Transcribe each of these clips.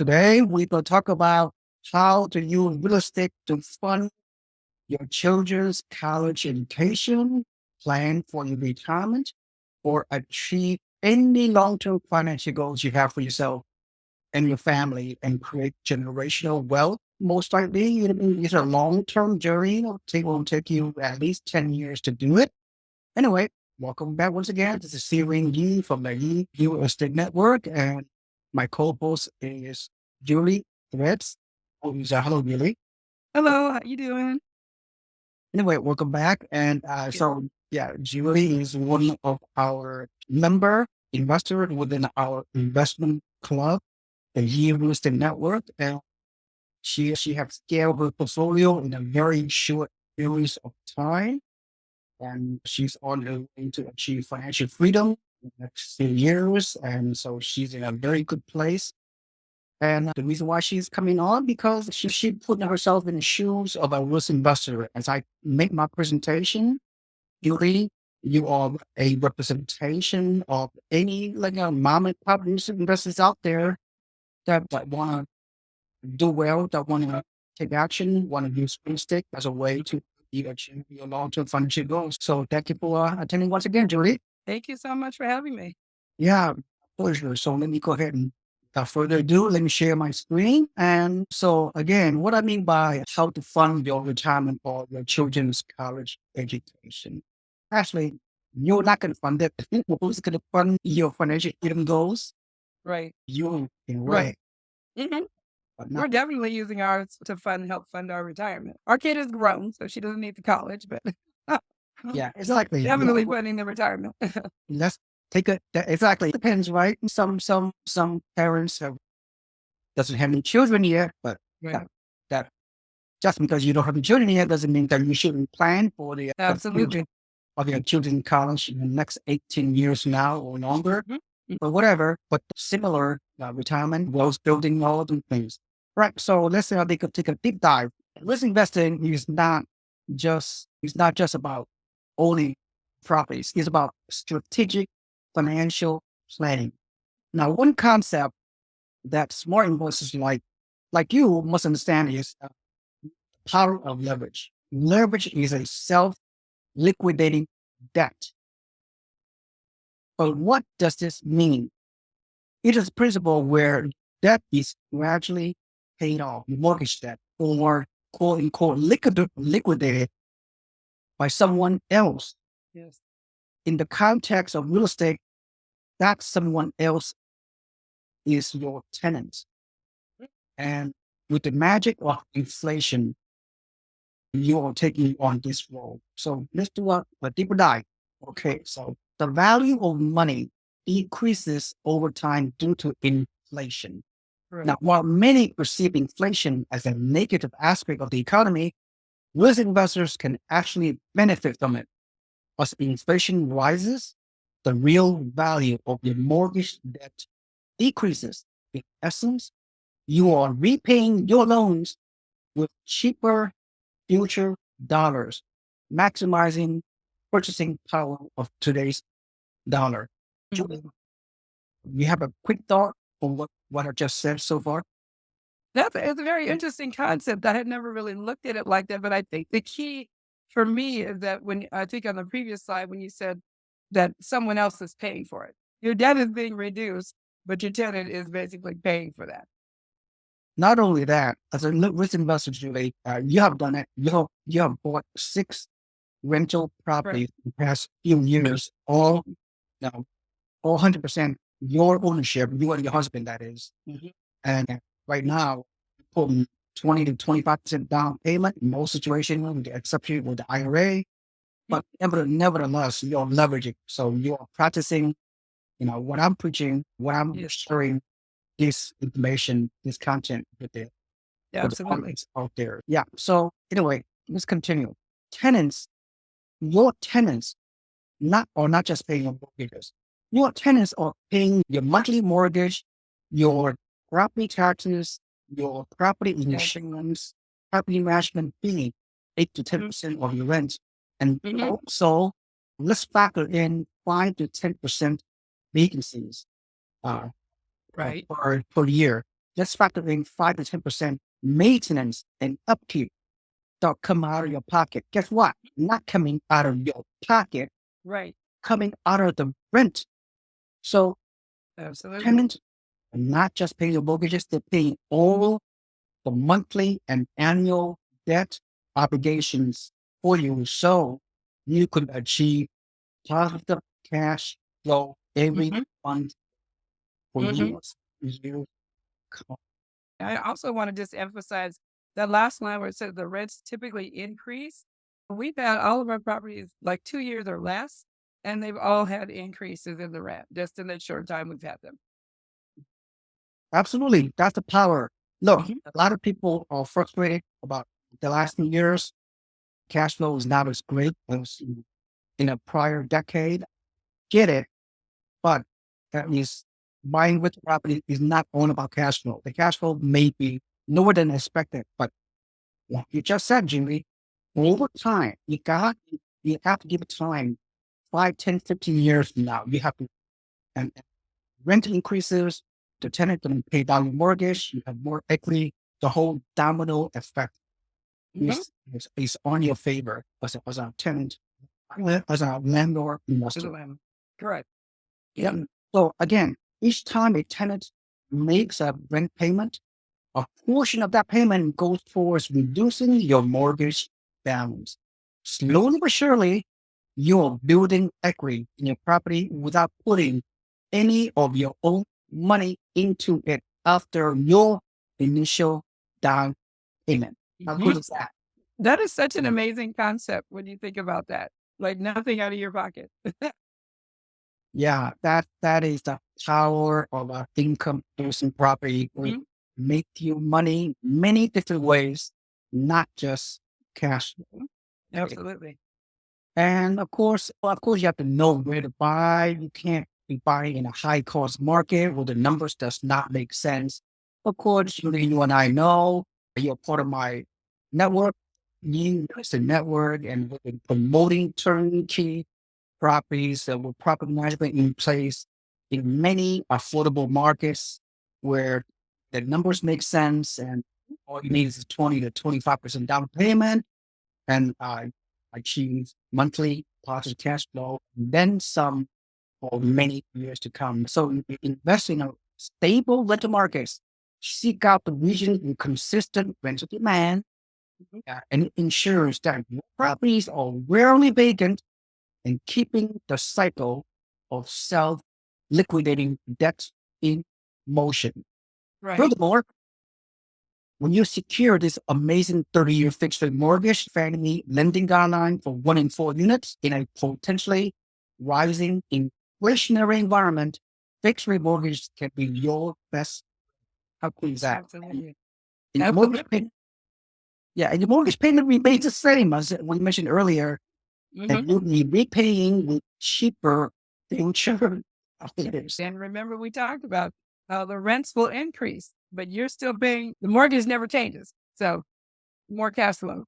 Today, we're going to talk about how to use real estate to fund your children's college education, plan for your retirement, or achieve any long-term financial goals you have for yourself and your family and create generational wealth. Most likely, it's a long-term journey. It will take you at least 10 years to do it. Anyway, welcome back once again. This is Seewing Yee from the Yee Real Estate Network, and my co-host is Julie Threads. Hello, Julie. Hello, how you doing? Anyway, welcome back. And Good. Julie is one of our member investors within our investment club, the Yee Real Estate Network, and she has scaled her portfolio in a very short series of time. And she's on her way to achieve financial freedom in the next few years. And so she's in a very good place. And the reason why she's coming on, because she put herself in the shoes of a risk investor. As I make my presentation, Yuri, you are a representation of any like a mom and pop risk investors out there that want to do well, that want to take action, want to use real estate as a way to you achieve your long-term financial goals. So thank you for attending once again, Julie. Thank you so much for having me. Yeah, pleasure. So let me go ahead and without further ado, let me share my screen. And so again, what I mean by how to fund your retirement or your children's college education. Actually, you're not going to fund it. Who's going to fund your financial freedom goals? Right. You in a Right. way, hmm but We're not. definitely using ours to help fund our retirement. Our kid is grown, so she doesn't need the college, but Yeah, exactly. Yeah, definitely funding the retirement. let's take it. Exactly. Depends, right? Some parents have doesn't have any children yet, but Right. that that just because you don't have any children yet doesn't mean that you shouldn't plan for the future Absolutely. of your children in college in the next 18 years from now or longer, Mhm. or whatever. But similar retirement, wealth building, all of these things. Right. So let's say they could take a deep dive. Risk investing is not just about owning properties. It's about strategic financial planning. Now, one concept that smart investors like you must understand is power of leverage. Leverage is a self-liquidating debt. But what does this mean? It is a principle where debt is gradually paid off, mortgage debt, or quote unquote liquidated by someone else. Yes. In the context of real estate, that someone else is your tenant. And with the magic of inflation, you are taking on this role. So let's do a deeper dive. Okay, so the value of money decreases over time due to inflation. Now, Right. while many perceive inflation as a negative aspect of the economy, risk investors can actually benefit from it. As inflation rises, the real value of your mortgage debt decreases. In essence, you are repaying your loans with cheaper future dollars, maximizing purchasing power of today's dollar. Julie, Mhm. you have a quick thought on what I just said so far? It's a very interesting concept. I had never really looked at it like that, but I think the key for me is that when I think on the previous slide, when you said that someone else is paying for it, your debt is being reduced, but your tenant is basically paying for that. Not only that, as a risk investor, Julie, you have done it. You have bought 6 rental Right. properties in the past few years, all now, all 100% your ownership, you and your husband, that is. Mhm. And right now, putting 20 to 25% down payment in most situations, with the exception with the IRA. Mm. But nevertheless, you're leveraging. So you're practicing, what I'm preaching, what I'm Yes. sharing, this information, this content Yeah, with the absolutely. audience out there. Yeah. So anyway, let's continue. Tenants, your tenants not just paying your mortgages. Your tenants are paying your monthly mortgage, your property taxes, your property Yeah. insurance, property management fee, 8 to 10% of your rent. And Mhm. also, let's factor in 5 to 10% vacancies uh, Right. per year. Just factor in 5 to 10% maintenance and upkeep that come out of your pocket. Guess what? Not coming out of your pocket, Right. coming out of the rent. So Absolutely. tenants are not just paying your mortgages, they're paying all the monthly and annual debt obligations for you. So you could achieve positive cash flow every Mhm. month for Mhm. years. I also want to just emphasize that last line where it says the rents typically increase. We've had all of our properties like 2 years or less, and they've all had increases in the rent just in the short time we've had them. Absolutely. That's the power. Look, Mhm. a lot of people are frustrated about the last few years. Cash flow is not as great as in a prior decade. Get it. But that means buying with property is not all about cash flow. The cash flow may be lower than expected, but like you just said, Jimmy, over time, you have to give it time. 5, 10, 15 years from now, you have to, and rent increases, the tenant going to pay down your mortgage, you have more equity, the whole domino effect Mhm. is on your favor as a tenant, as a landlord To the investor. land. Correct. Yeah. So again, each time a tenant makes a rent payment, a portion of that payment goes towards reducing your mortgage balance. Slowly but surely, you're building equity in your property without putting any of your own money into it after your initial down payment. How good Mhm. is that? That is such an amazing concept when you think about that. Like nothing out of your pocket. Yeah, that is the power of an income producing property. We Mhm. make you money many different ways, not just cash. Okay. Absolutely. And of course, you have to know where to buy. You can't be buying in a high cost market where the numbers does not make sense. Of course, you and I know you're part of my network. You is a network, and we've been promoting turnkey properties with property management in place in many affordable markets where the numbers make sense, and all you need is a 20 to 25% down payment and achieve monthly positive cash flow, then some for many years to come. So invest in a stable rental markets. Seek out the region with consistent rental demand, and it ensures that your properties are rarely vacant and keeping the cycle of self-liquidating debt in motion. Right. Furthermore, when you secure this amazing 30-year fixed rate mortgage, Fannie Mae lending guideline for 1 in 4 units in a potentially rising inflationary environment, fixed rate mortgage can be your best. How cool is that? Absolutely. And your mortgage Absolutely. payment, yeah, and your mortgage payment remains the same as we mentioned earlier, and Mhm. you'll be repaying with cheaper insurance. And remember, we talked about how the rents will increase, but you're still paying the mortgage never changes. So more cash flow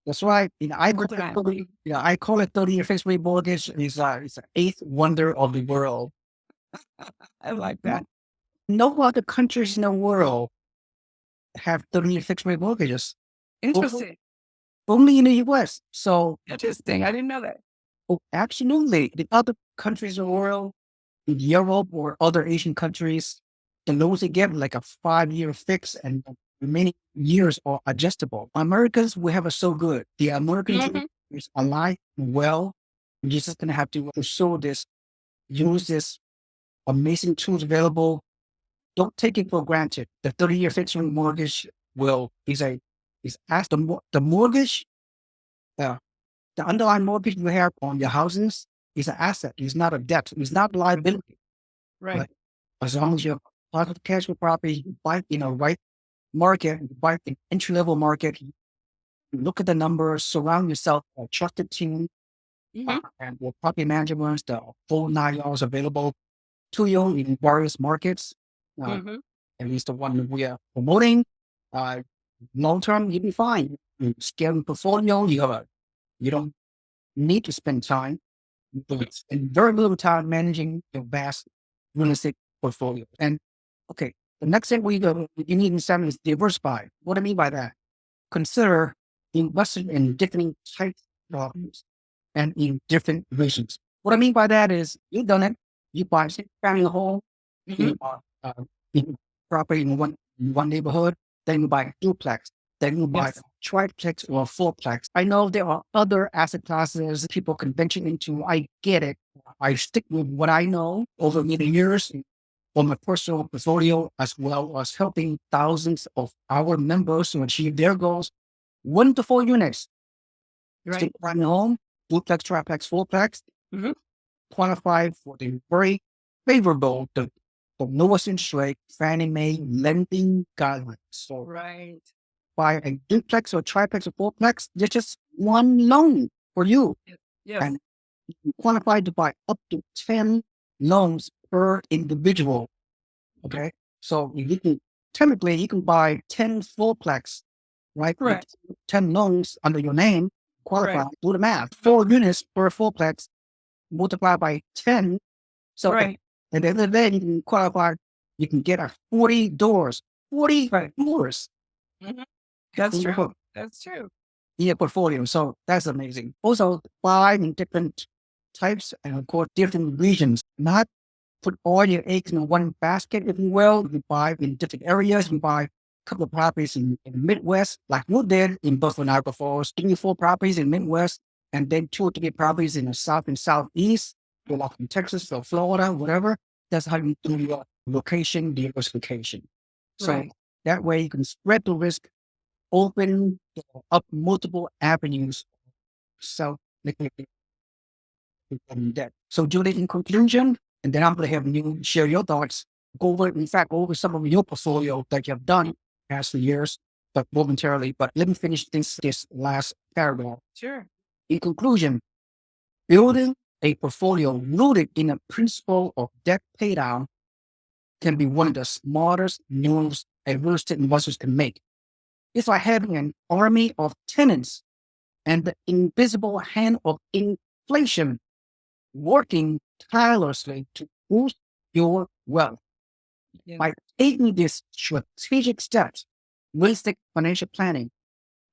That's right. over time. I call it 30-year fixed rate mortgage. It's an eighth wonder of the world. I like No, that. no other countries in the world have 30-year fixed rate mortgages. O- Interesting. Only in the US. So, Interesting. I didn't know that. oh, absolutely. The other countries in the world, in Europe or other Asian countries, can those get like a 5-year fix and the remaining years are adjustable. Americans, we have it so good. The American dream Mhm. is alive and well. You're just going to have to pursue this, use this amazing tools available. Don't take it for granted. The 30-year fixed rate mortgage will is as the mortgage, uh, the underlying mortgage you have on your houses is an asset. It's not a debt. It's not a liability. Right. But as long as you're positive cash flow property, you buy in a right market, you buy an entry level market, you look at the numbers, surround yourself with a trusted team, Mhm. and with property management, the full 9 yards available to you in various markets. Uh, Mhm. at least the one we are promoting. Uh, Long term, you'll be fine. You scale your portfolio. You don't need to spend time, but spend very little time managing your vast real estate portfolio. And okay, The next thing you need in seven is diversify. What I mean by that, consider investing in different types of properties and in different regions. What I mean by that is you've done it. You buy a family home, you buy in property in one neighborhood, then you buy a duplex, then you buy a triplex or a fourplex. I know there are other asset classes people can venture into. I get it. I stick with what I know over many years on my personal portfolio, as well as helping thousands of our members to achieve their goals. 1 to 4 units, stick prime home, duplex, triplex, fourplex, qualify for the very favorable, the lowest interest rate Fannie Mae lending guidelines. So buy a duplex or triplex or fourplex, there's just one loan for you. And you qualify to buy up to 10 loans per individual. Okay. So typically you can buy 10 fourplex, right? Correct. With 10 loans under your name, qualify, do the math. 4 units per fourplex, multiply by 10. So at the end of the day, you can qualify, you can get 40 doors. 40 doors. That's true. That's true. In your portfolio. So that's amazing. Also, buy in different types and of course different regions. Not put all your eggs in one basket, if you will. You buy in different areas. You buy a couple of properties in the Midwest, like you did in Buffalo, Niagara Falls. 24 properties in Midwest, and then 2 or 3 properties in the South and Southeast, like in Texas or Florida, whatever. That's how you do your location diversification. So that way you can spread the risk, open up multiple avenues. So debt. So Julie, in conclusion, and then I'm going to have you share your thoughts. Go over some of your portfolio that you have done past the years, but momentarily. But let me finish this last paragraph. Sure. In conclusion, building a portfolio rooted in a principle of debt paydown can be one of the smartest moves a real estate investors can make. It's like having an army of tenants and the invisible hand of inflation working tirelessly to boost your wealth. By taking these strategic steps, realistic financial planning,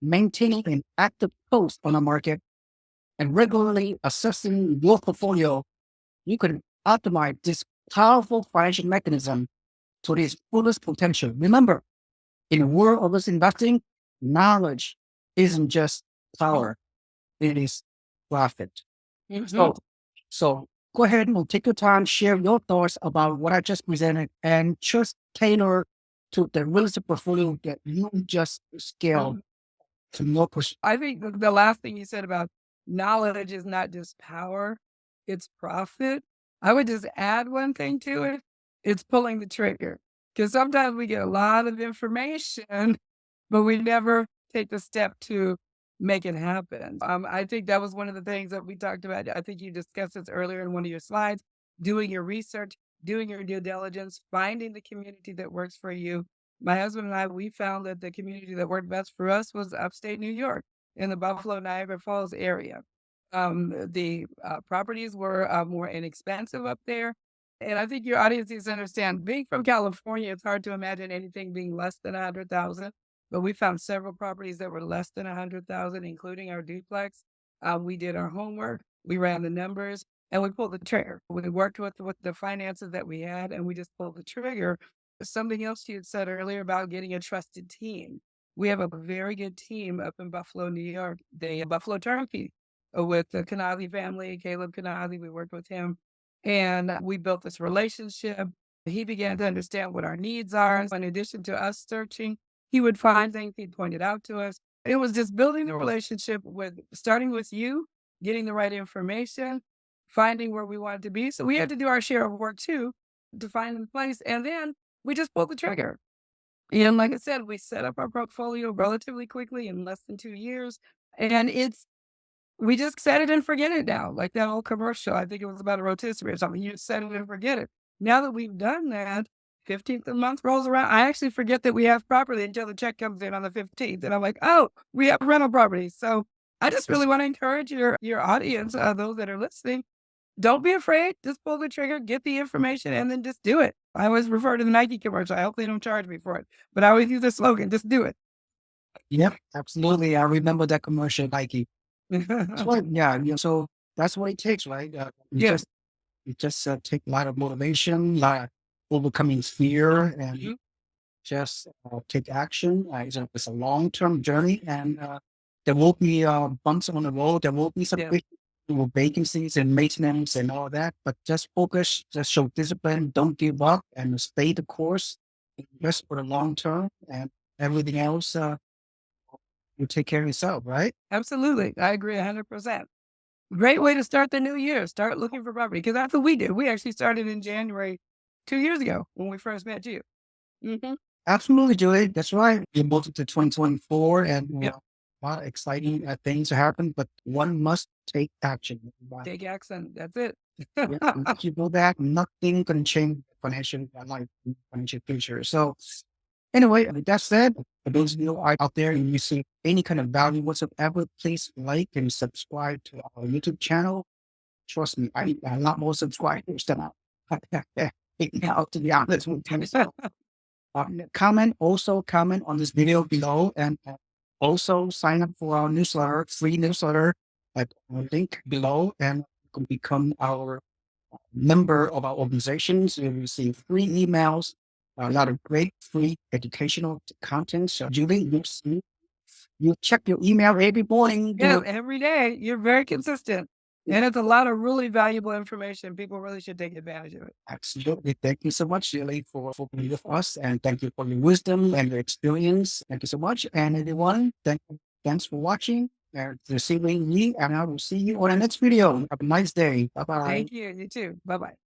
maintaining an active post on the market, and regularly assessing your portfolio, you can optimize this powerful financial mechanism to its fullest potential. Remember, in the world of this investing, knowledge isn't just power, it is profit. So go ahead and take your time, share your thoughts about what I just presented, and just tailor to the real estate portfolio that you just scaled to more push. I think the last thing you said about knowledge is not just power, it's profit. I would just add one thing to it. It's pulling the trigger. Because sometimes we get a lot of information, but we never take the step to make it happen. I think that was one of the things that we talked about. I think you discussed this earlier in one of your slides, doing your research, doing your due diligence, finding the community that works for you. My husband and I, we found that the community that worked best for us was upstate New York in the Buffalo, Niagara Falls area. The properties were more inexpensive up there. And I think your audience needs to understand, being from California, it's hard to imagine anything being less than 100,000. But we found several properties that were less than 100,000, including our duplex. We did our homework, we ran the numbers, and we pulled the trigger. We worked with the finances that we had, and we just pulled the trigger. Something else you had said earlier about getting a trusted team. We have a very good team up in Buffalo, New York, the Buffalo Turnkey, with the Kanazi family, Caleb Kanazi. We worked with him, and we built this relationship. He began to understand what our needs are. In addition to us searching, he would find things he pointed out to us. It was just building the relationship starting with you, getting the right information, finding where we wanted to be. So we had to do our share of work too to find the place. And then we just pulled the trigger. And like I said, we set up our portfolio relatively quickly in less than 2 years. And we just set it and forget it now. Like that old commercial, I think it was about a rotisserie or something. You just set it and forget it. Now that we've done that, 15th of the month rolls around, I actually forget that we have property until the check comes in on the 15th. And I'm like, oh, we have rental property. So I just really want to encourage your audience, those that are listening, don't be afraid. Just pull the trigger, get the information, and then just do it. I always refer to the Nike commercial. I hope they don't charge me for it, but I always use the slogan, just do it. Yep, absolutely. I remember that commercial, Nike. That's what, yeah, so that's what it takes, right? Yeah. You just take a lot of motivation, like overcoming fear, and Mhm. just take action. It's a long term journey, and there will be bumps on the road. There will be some Yeah. vacancies and maintenance and all that, but just focus, just show discipline, don't give up, and stay the course. Just for the long term, and everything else, you take care of yourself, right? Absolutely. I agree 100%. Great way to start the new year. Start looking for property because that's what we did. We actually started in January 2 years ago when we first met you. Hmm. Absolutely, Julie. That's right. We moved to 2024, and Yep. a lot of exciting things happen, but one must take action. Right? Take action. That's it. Yeah, if you do that, nothing can change financial life, financial future. So, anyway, with that said, for those of you who are out there and you see any kind of value whatsoever, please like and subscribe to our YouTube channel. Trust me, I need a lot more subscribers than I now, to be honest with you. So, also comment on this video below, and also sign up for our newsletter, free newsletter at the link below, and you can become our member of our organizations. You'll receive free emails, a lot of great free educational content. So Julie, you check your email every morning. Yeah, every day. You're very consistent. And it's a lot of really valuable information. People really should take advantage of it. Absolutely. Thank you so much, Julie, for being with us. And thank you for your wisdom and your experience. Thank you so much. And everyone, thanks for watching. The Seewing Yee, and I will see you on the next video. Have a nice day. Bye bye. Thank you. You too. Bye bye.